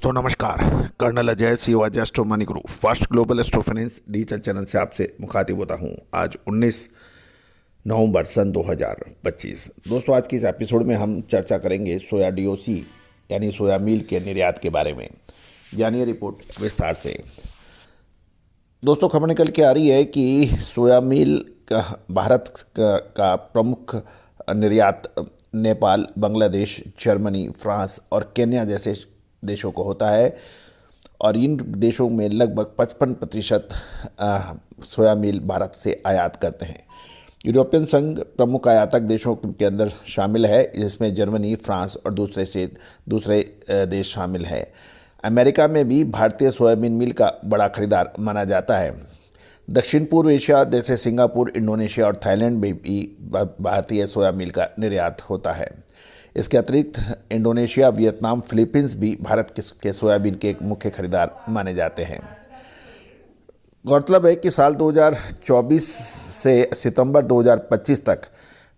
दोस्तों नमस्कार। Colonel Ajay CO astro money guru first global astro finance digital channel से आपसे मुखातिब होता हूं। आज 19 नवंबर सन 2025। दोस्तों आज की इस एपिसोड में हम चर्चा करेंगे सोया डीओसी यानी सोया मील के निर्यात के बारे में। जानिए रिपोर्ट विस्तार से। दोस्तों खबर निकल के आ रही है कि सोया मील का भारत का प्रमुख निर्यात नेपाल, बांग्लादेश, जर्मनी, फ्रांस और केन्या जैसे देशों को होता है और इन देशों में लगभग 55% सोया मील भारत से आयात करते हैं। यूरोपियन संघ प्रमुख आयातक देशों के अंदर शामिल है, जिसमें जर्मनी, फ्रांस और दूसरे देश शामिल हैं। अमेरिका में भी भारतीय सोयाबीन मील का बड़ा खरीदार माना जाता है। दक्षिण पूर्व एशिया जैसे सिंगापुर, इंडोनेशिया और थाईलैंड में भी भारतीय सोया मील का निर्यात होता है। इसके अतिरिक्त इंडोनेशिया, वियतनाम, फिलीपींस भी भारत के सोयाबीन के एक मुख्य खरीदार माने जाते हैं। गौरतलब है कि साल 2024 से सितंबर 2025 तक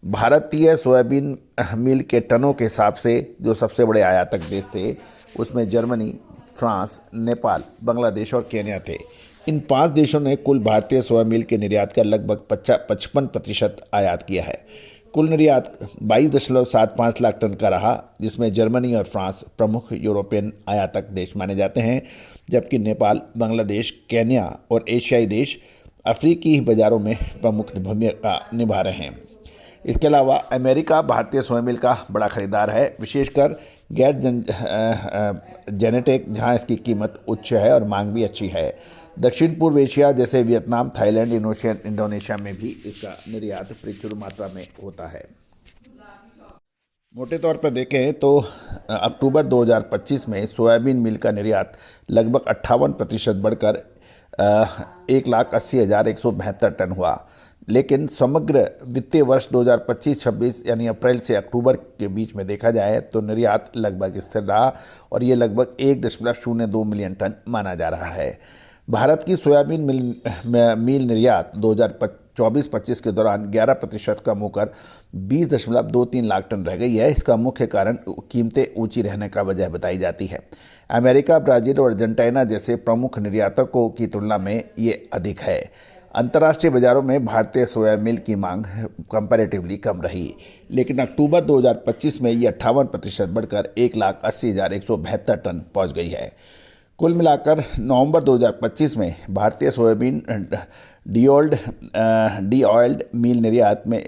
भारतीय सोयाबीन मील के टनों के हिसाब से जो सबसे बड़े आयातक देश थे उसमें जर्मनी, फ्रांस, नेपाल, बांग्लादेश और केन्या थे। इन 5 देशों ने कुल भारतीय सोया मील के निर्यात का लगभग 55% आयात किया है। कुल निर्यात 22.75 लाख टन का रहा, जिसमें जर्मनी और फ्रांस प्रमुख यूरोपियन आयातक देश माने जाते हैं, जबकि नेपाल, बांग्लादेश, केन्या और एशियाई देश अफ्रीकी बाज़ारों में प्रमुख भूमिका निभा रहे हैं। इसके अलावा अमेरिका भारतीय सोया मील का बड़ा खरीदार है, विशेषकर गैर जेनेटिक, जहां इसकी कीमत उच्च है और मांग भी अच्छी है। दक्षिण पूर्व एशिया जैसे वियतनाम, थाईलैंड, इंडोनेशिया में भी इसका निर्यात प्रचुर मात्रा में होता है। मोटे तौर पर देखें तो अक्टूबर 2025 में सोयाबीन मील का निर्यात लगभग 58% बढ़कर 1,80,172 टन हुआ। लेकिन समग्र वित्तीय वर्ष 2025-26 यानी अप्रैल से अक्टूबर के बीच में देखा जाए तो निर्यात लगभग स्थिर रहा और ये लगभग 1.02 मिलियन टन माना जा रहा है। भारत की सोयाबीन मील निर्यात 2024-25 के दौरान 11% कम होकर 20.23 लाख टन रह गई है। इसका मुख्य कारण कीमतें ऊंची रहने का वजह बताई जाती है। अमेरिका, ब्राज़ील और अर्जेंटीना जैसे प्रमुख निर्यातकों की तुलना में ये अधिक है। अंतर्राष्ट्रीय बाज़ारों में भारतीय सोया मील की मांग कंपैरेटिवली कम रही, लेकिन अक्टूबर 2025 में ये 58% बढ़कर 1,80,172 टन पहुंच गई है। कुल मिलाकर नवंबर 2025 में भारतीय सोयाबीन डी ऑयल्ड मील निर्यात में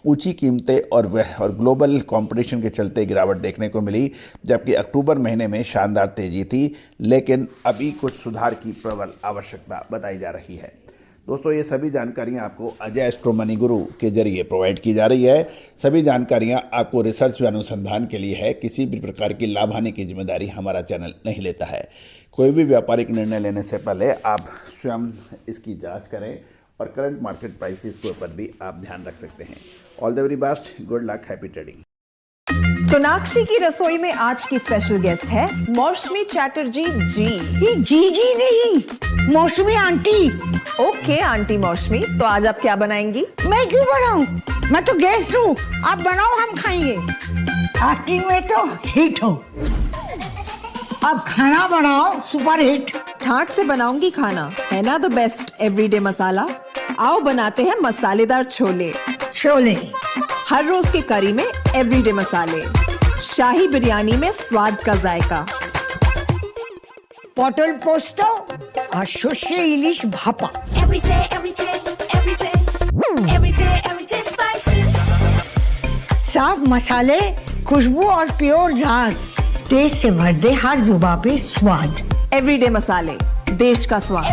ऊंची कीमतें और ग्लोबल कंपटीशन के चलते गिरावट देखने को मिली, जबकि अक्टूबर महीने में शानदार तेजी थी, लेकिन अभी कुछ सुधार की प्रबल आवश्यकता बताई जा रही है। दोस्तों ये सभी जानकारियां आपको अजय एस्ट्रो मनी गुरु के जरिए प्रोवाइड की जा रही है। सभी जानकारियां आपको रिसर्च व अनुसंधान के लिए है। किसी भी प्रकार की लाभ हानि की जिम्मेदारी हमारा चैनल नहीं लेता है। कोई भी व्यापारिक निर्णय लेने से पहले आप स्वयं इसकी जांच करें और करंट मार्केट प्राइसेस के ऊपर भी आप ध्यान रख सकते हैं। All the very best, good luck, happy trading. Sonakshi की रसोई में आज की स्पेशल गेस्ट है मौसमी चैटर्जी जी। ये जी नहीं, मौसमी आंटी। ओके आंटी मौसमी, तो आज आप क्या बनाएंगी? मैं क्यों बनाऊं? मैं तो गेस्ट हूँ, आप बनाओ, हम खाएंगे। एक्टिंग में तो हिट हो, अब खाना बनाओ सुपर हिट। ठाट से बनाऊंगी खाना, है ना द बेस्ट एवरीडे मसाला। आओ बनाते हैं मसालेदार छोले। हर रोज की करी में एवरीडे मसाले, शाही बिरयानी में स्वाद का जायका। पटल पोस्तो और शोषे इलिश भापा। साफ मसाले, खुशबू और प्योर झाग, टेस्ट से भर दे हर जुबान पे स्वाद। एवरीडे मसाले, देश का स्वाद।